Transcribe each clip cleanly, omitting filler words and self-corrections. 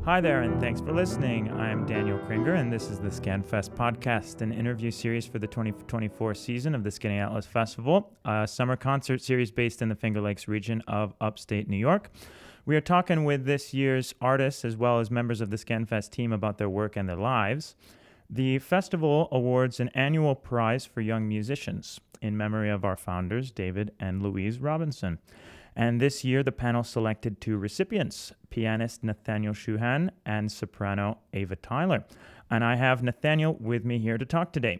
Hi there, and thanks for listening. I'm Daniel Kringer, and this is the SkanFest podcast, an interview series for the 2024 season of the Skinny Atlas Festival, a summer concert series based in the Finger Lakes region of upstate New York. We are talking with this year's artists as well as members of the SkanFest team about their work and their lives. The festival awards an annual prize for young musicians in memory of our founders, David and Louise Robinson. And this year, the panel selected two recipients, pianist Nathaniel Shuhan and soprano Ava Tyler. And I have Nathaniel with me here to talk today.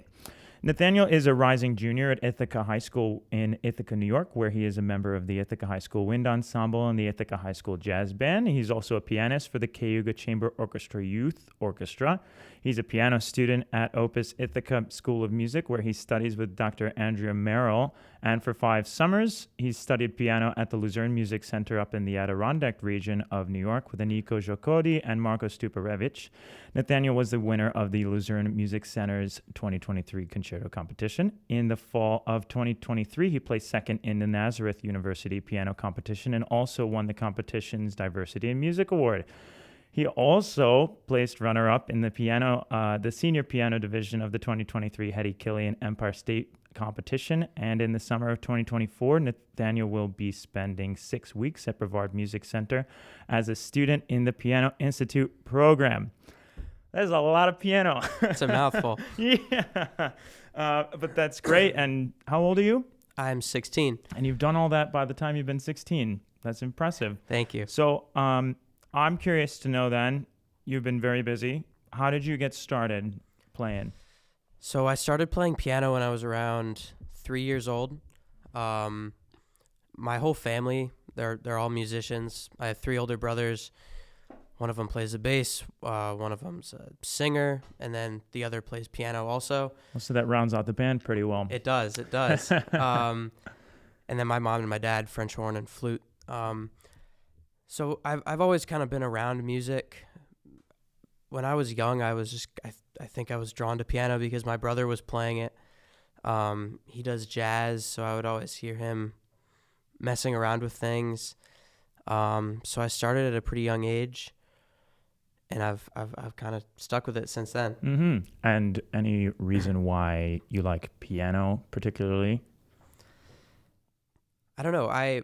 Nathaniel is a rising junior at Ithaca High School in Ithaca, New York, where he is a member of the Ithaca High School Wind Ensemble and the Ithaca High School Jazz Band. He's also a pianist for the Cayuga Chamber Orchestra Youth Orchestra. He's a piano student at Opus Ithaca School of Music, where he studies with Dr. Andrea Merrill. And for 5 summers, he's studied piano at the Luzerne Music Center up in the Adirondack region of New York with Aniko, Szokody and Marco Stuparevic. Nathaniel was the winner of the Luzerne Music Center's 2023 Concerto Competition. In the fall of 2023, he placed second in the Nazareth University Piano Competition and also won the competition's Diversity in Music Award. He also placed runner-up in the senior piano division of the 2023 Heddy, Killian Empire State Competition, and in the summer of 2024, Nathaniel will be spending 6 weeks at Brevard Music Center as a student in the Piano Institute program. There's a lot of piano. It's a mouthful. Yeah, but that's great. And how old are you? I'm 16. And you've done all that by the time you've been 16. That's impressive. Thank you. So I'm curious to know then, you've been very busy. How did you get started playing? So I started playing piano when I was around 3 years old. My whole family, they're all musicians. I have 3 older brothers. One of them plays the bass, one of them's a singer, and then the other plays piano also. So that rounds out the band pretty well. It does. And then my mom and my dad, French horn and flute. So I've always kind of been around music. When I was young, I think I was drawn to piano because my brother was playing it. He does jazz, so I would always hear him messing around with things. So I started at a pretty young age, and I've kind of stuck with it since then. Mm-hmm. And any reason why you like piano particularly? I don't know. I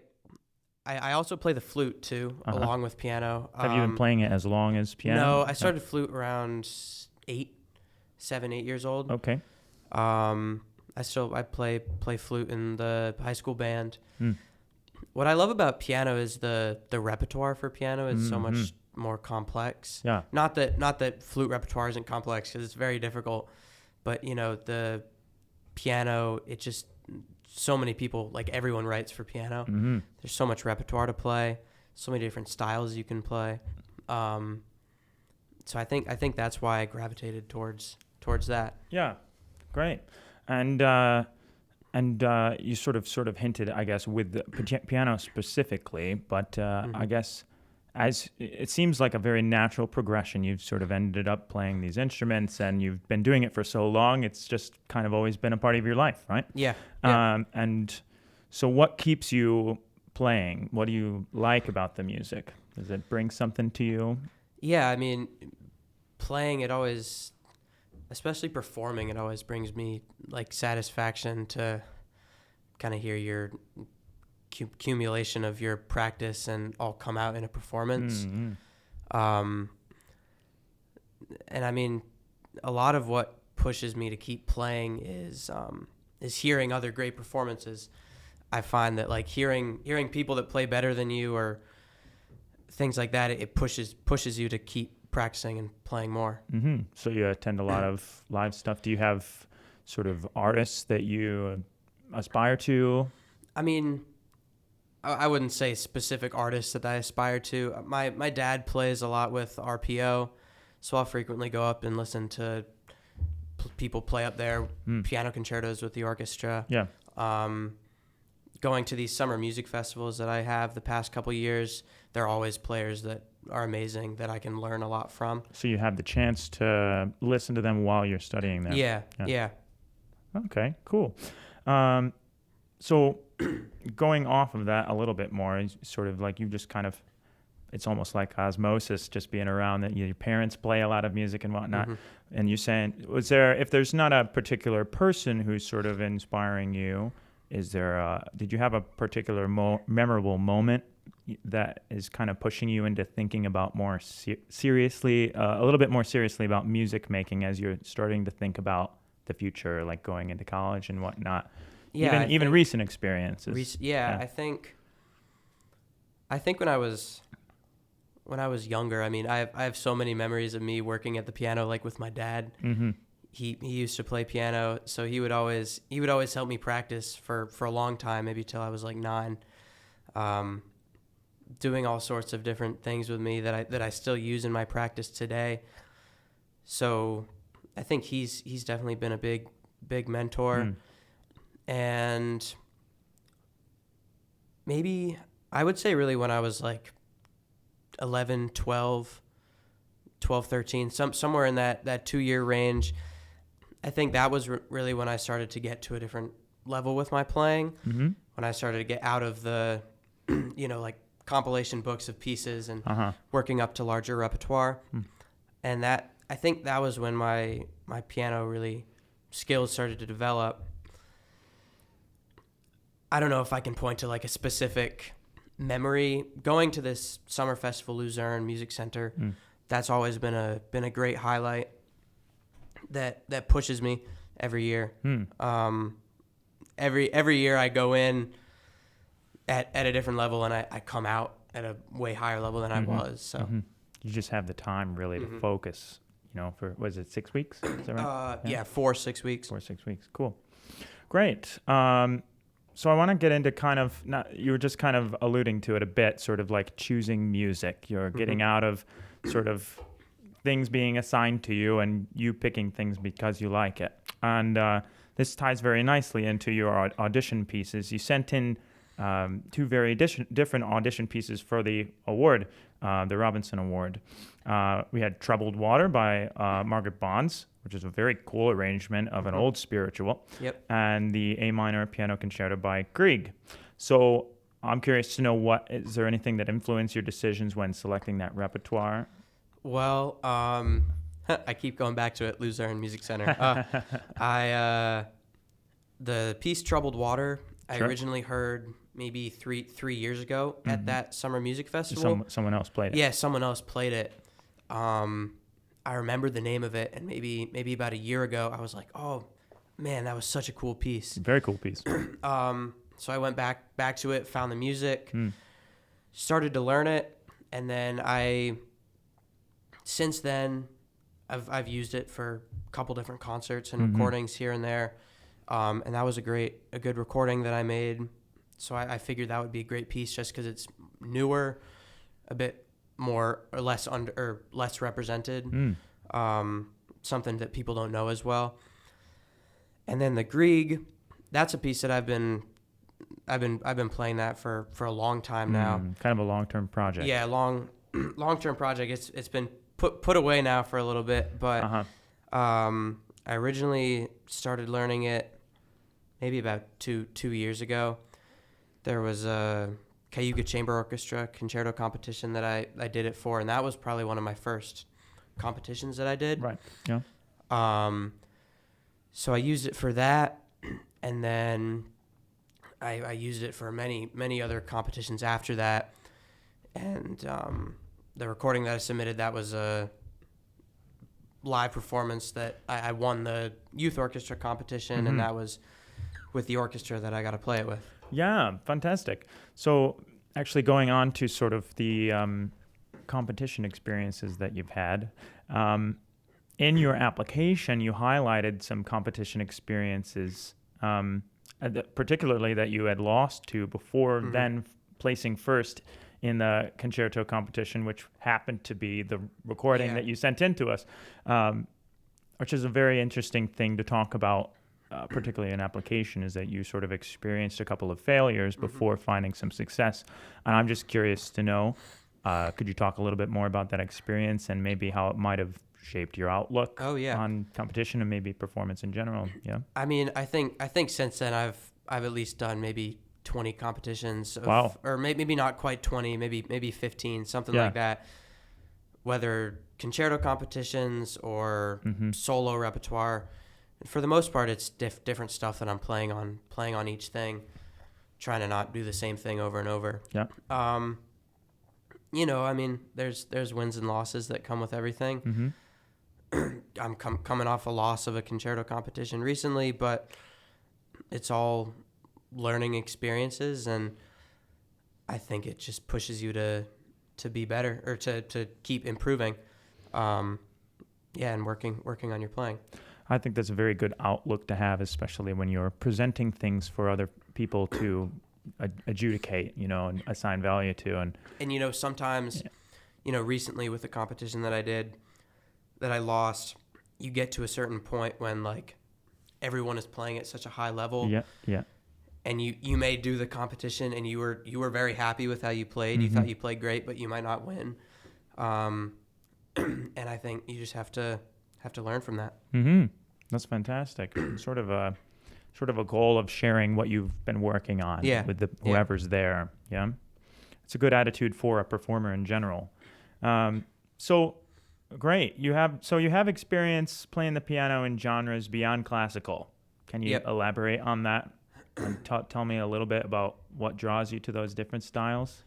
also play the flute too, along with piano. Have you been playing it as long as piano? No, I started flute around 7, 8 years old. Okay. I play flute in the high school band. Mm. What I love about piano is the repertoire for piano is so much more complex. Yeah. Not that flute repertoire isn't complex, because it's very difficult, but the piano, it just, so many people, like everyone writes for piano. Mm-hmm. There's so much repertoire to play, so many different styles you can play. So I think that's why I gravitated towards that. Yeah, great. And you sort of hinted, I guess, with the piano specifically, but I guess as it seems like a very natural progression, you've sort of ended up playing these instruments, and you've been doing it for so long. It's just kind of always been a part of your life, right? Yeah. And so what keeps you playing? What do you like about the music? Does it bring something to you? Yeah, I mean, playing, it always, especially performing, it always brings me like satisfaction to kind of hear your accumulation of your practice and all come out in a performance. Mm-hmm. And I mean, a lot of what pushes me to keep playing is hearing other great performances. I find that like hearing people that play better than you or things like that, it pushes you to keep practicing and playing more. Mm-hmm. So you attend a lot of live stuff. Do you have sort of artists that you aspire to? I mean, I wouldn't say specific artists that I aspire to. My dad plays a lot with RPO, so I'll frequently go up and listen to people play up there, piano concertos with the orchestra. Yeah. Going to these summer music festivals that I have the past couple years, there are always players that are amazing that I can learn a lot from. So you have the chance to listen to them while you're studying there. Yeah. Okay, cool. So going off of that a little bit more, sort of like you just kind of it's almost like osmosis, just being around that your parents play a lot of music and whatnot. And you're saying, if there's not a particular person who's sort of inspiring you, did you have a particular memorable moment that is kind of pushing you into thinking about more seriously, a little bit more seriously about music making as you're starting to think about the future, like going into college and whatnot? Yeah, even recent experiences. I think when I was younger, I mean, I have so many memories of me working at the piano, like with my dad. He used to play piano, so he would always help me practice for a long time, maybe till I was like 9, doing all sorts of different things with me that I still use in my practice today. So I think he's definitely been a big mentor. And maybe I would say really when I was like 11, 12, 13, somewhere in that 2-year range, I think that was really when I started to get to a different level with my playing. When I started to get out of the, like compilation books of pieces and working up to larger repertoire. And I think that was when my piano skills started to develop. I don't know if I can point to like a specific memory. Going to this summer festival, Luzerne Music Center, that's always been a great highlight that pushes me every year. Every year I go in at a different level, and I come out at a way higher level than I was. So you just have the time really to focus, for, was it 6 weeks? Is that right? Yeah, 4-6 weeks. 4-6 weeks. Cool. Great. So I want to get into you were just kind of alluding to it a bit, sort of like choosing music. You're getting out of sort of things being assigned to you and you picking things because you like it. And this ties very nicely into your audition pieces. You sent in 2 very different audition pieces for the award, the Robinson Award. We had Troubled Water by Margaret Bonds, which is a very cool arrangement of an old spiritual, and the A minor piano concerto by Grieg. So I'm curious to know, is there anything that influenced your decisions when selecting that repertoire? Well, I keep going back to it, Luzerne Music Center. The piece Troubled Water, I originally heard maybe three years ago at that summer music festival. Someone else played it. Yeah, someone else played it. I remember the name of it, and maybe about a year ago, I was like, oh, man, that was such a cool piece. Very cool piece. So I went back to it, found the music, started to learn it, and then since then, I've used it for a couple different concerts and recordings here and there, and that was a good recording that I made. So I figured that would be a great piece just because it's newer, a bit more or less less represented, something that people don't know as well. And then the Grieg, that's a piece that I've been playing that for a long time now. Kind of a long-term project. Yeah, long-term project. It's been put away now for a little bit, but I originally started learning it maybe about two years ago. There was a Cayuga Chamber Orchestra Concerto Competition that I did it for, and that was probably one of my first competitions that I did. Right. Yeah. So I used it for that, and then I used it for many other competitions after that. And the recording that I submitted, that was a live performance that I won the youth orchestra competition, and that was with the orchestra that I got to play it with. Yeah, fantastic. So actually going on to sort of the competition experiences that you've had, in your application, you highlighted some competition experiences, particularly that you had lost to before then placing first in the concerto competition, which happened to be the recording that you sent in to us, which is a very interesting thing to talk about. Particularly in application, is that you sort of experienced a couple of failures before finding some success. And I'm just curious to know, could you talk a little bit more about that experience and maybe how it might have shaped your outlook on competition and maybe performance in general? Yeah. I mean, I think since then I've at least done maybe 20 competitions. Wow. Or maybe not quite 20, maybe 15, something like that. Whether concerto competitions or solo repertoire. And for the most part, it's different stuff that I'm playing on each thing, trying to not do the same thing over and over. Yeah. You know, I mean, there's wins and losses that come with everything. I'm coming off a loss of a concerto competition recently, but it's all learning experiences, and I think it just pushes you to be better, or to keep improving. And working on your playing. I think that's a very good outlook to have, especially when you're presenting things for other people to adjudicate, you know, and assign value to. And you know, sometimes, you know, recently with the competition that I did, that I lost, you get to a certain point when, like, everyone is playing at such a high level. Yeah. And you may do the competition and you were very happy with how you played. You thought you played great, but you might not win. And I think you just have to learn from that. That's fantastic. Sort of a goal of sharing what you've been working on with whoever's there. Yeah, it's a good attitude for a performer in general. So great. You have experience playing the piano in genres beyond classical. Can you elaborate on that and tell me a little bit about what draws you to those different styles?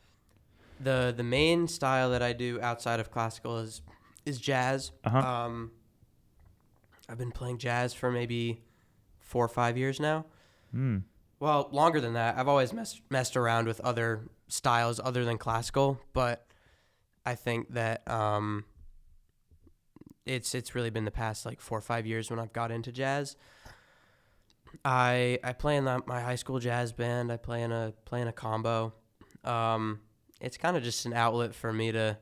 The main style that I do outside of classical is jazz. I've been playing jazz for maybe 4 or 5 years now. Well, longer than that. I've always messed around with other styles other than classical, but I think that it's really been the past like 4 or 5 years when I've got into jazz. I play in my high school jazz band. I play in a combo. It's kind of just an outlet for me to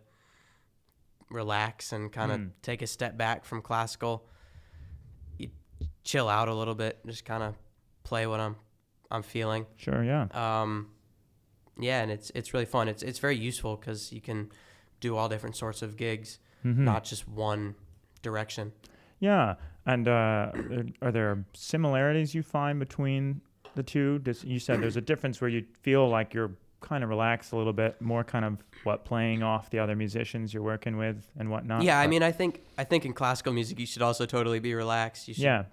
relax and kind of take a step back from classical. You chill out a little bit, just kind of play what I'm feeling. Sure, yeah. And it's really fun. It's very useful because you can do all different sorts of gigs, not just one direction. Yeah, and are there similarities you find between the two? You said there's a difference where you feel like you're kind of relaxed a little bit, more kind of playing off the other musicians you're working with and whatnot. Yeah, I mean, I think in classical music you should also totally be relaxed. You should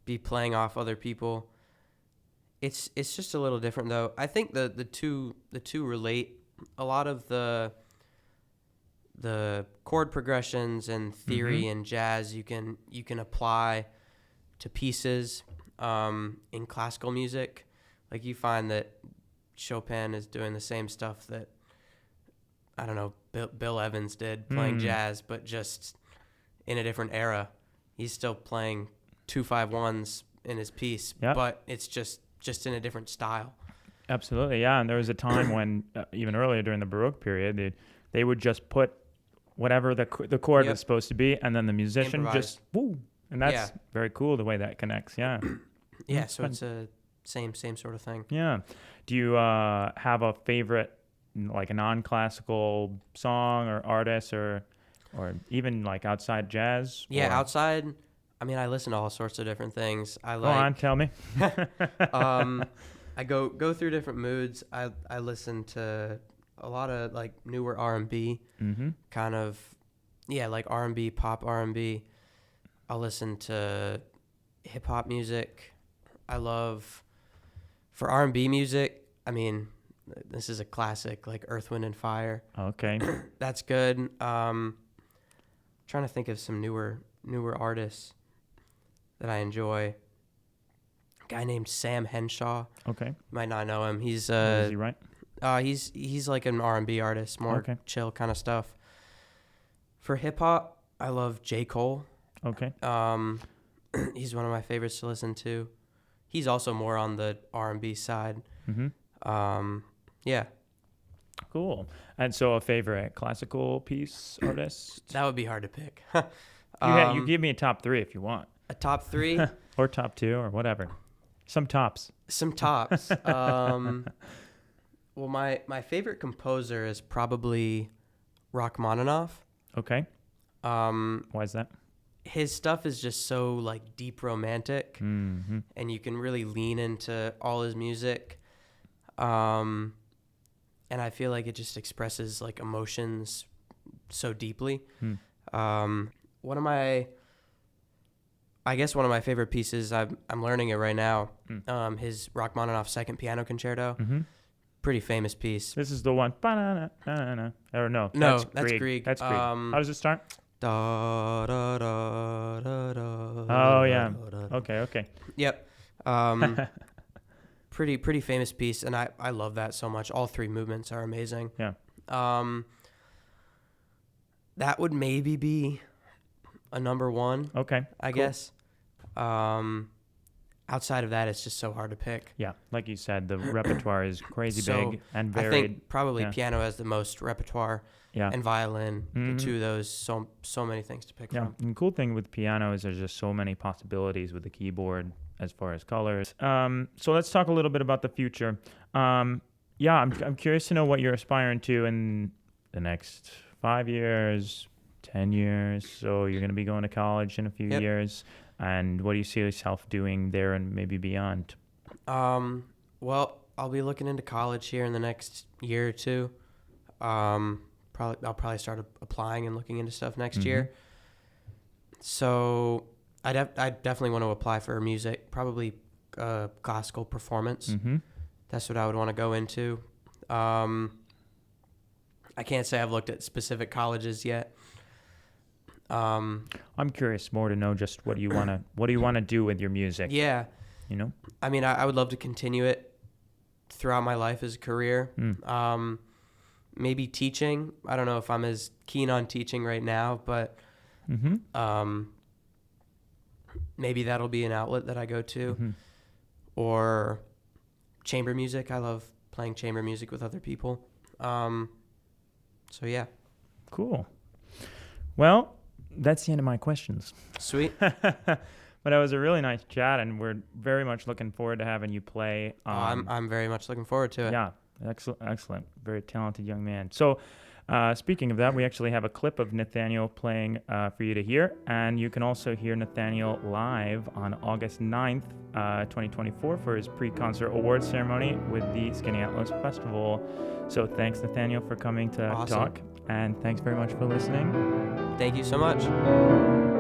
be playing off other people. It's just a little different though. I think the two relate. A lot of the chord progressions and theory in jazz you can apply to pieces in classical music. Like you find that Chopin is doing the same stuff that, I don't know, Bill Evans did playing jazz, but just in a different era. He's still playing 2-5-1s in his piece, but it's just in a different style. Absolutely, yeah. And there was a time when, even earlier during the Baroque period, they would just put whatever the chord was supposed to be, and then the musician just woo, and that's very cool the way that connects. Yeah. Yeah. So it's a same sort of thing. Yeah. Do you have a favorite, like a non-classical song or artist, or even like outside jazz? Yeah, outside. I mean, I listen to all sorts of different things. Go on, tell me. I go through different moods. I listen to a lot of like newer R&B, kind of, like R&B, pop R&B. I'll listen to hip hop music. I love, for R&B music, I mean, this is a classic, like Earth, Wind, and Fire. Okay. That's good. Trying to think of some newer artists that I enjoy. A guy named Sam Henshaw. Okay. You might not know him. He's is he right? He's like an R&B artist, more chill kind of stuff. For hip hop, I love J. Cole. Okay. He's one of my favorites to listen to. He's also more on the R&B side. Yeah. Cool. And so a favorite classical piece artist? That would be hard to pick. You give me a top 3 if you want. A top 3? Or top 2 or whatever. Some tops. Well, my favorite composer is probably Rachmaninoff. Okay. Why is that? His stuff is just so like deep romantic, and you can really lean into all his music. And I feel like it just expresses like emotions so deeply. One of my favorite pieces, I'm learning it right now, his Rachmaninoff Second Piano Concerto. Pretty famous piece. This is the one. Or no, that's Grieg. Grieg. That's Grieg. How does it start? Da, da, da, da, da, Oh, yeah. da, da. Okay. Yep. Pretty famous piece, and I love that so much. All three movements are amazing. Yeah. That would maybe be a number one. Okay. I guess. Outside of that, it's just so hard to pick. Yeah, like you said, the repertoire is crazy So, big and varied. I think probably piano has the most repertoire, Yeah. and violin. The two of those, so many things to pick from. And the cool thing with piano is there's just so many possibilities with the keyboard as far as colors. So let's talk a little bit about the future. I'm curious to know what you're aspiring to in the next 5 years, 10 years. So you're going to be going to college in a few years. And what do you see yourself doing there and maybe beyond? Well, I'll be looking into college here in the next year or two. I'll probably start applying and looking into stuff next year. So I definitely want to apply for music, probably classical performance. That's what I would want to go into. I can't say I've looked at specific colleges yet. I'm curious more to know just what do you want to do with your music? Yeah. You know? I mean, I would love to continue it throughout my life as a career. Maybe teaching. I don't know if I'm as keen on teaching right now, but maybe that'll be an outlet that I go to. Or chamber music. I love playing chamber music with other people. So yeah. Cool. Well, that's the end of my questions. Sweet. But it was a really nice chat, and we're very much looking forward to having you play. I'm very much looking forward to it. Yeah, excellent. Very talented young man. So speaking of that, we actually have a clip of Nathaniel playing for you to hear, and you can also hear Nathaniel live on August 9th, 2024 for his pre-concert awards ceremony with the Skinny Atlas Festival. So thanks, Nathaniel, for coming to talk, and thanks very much for listening. Thank you so much.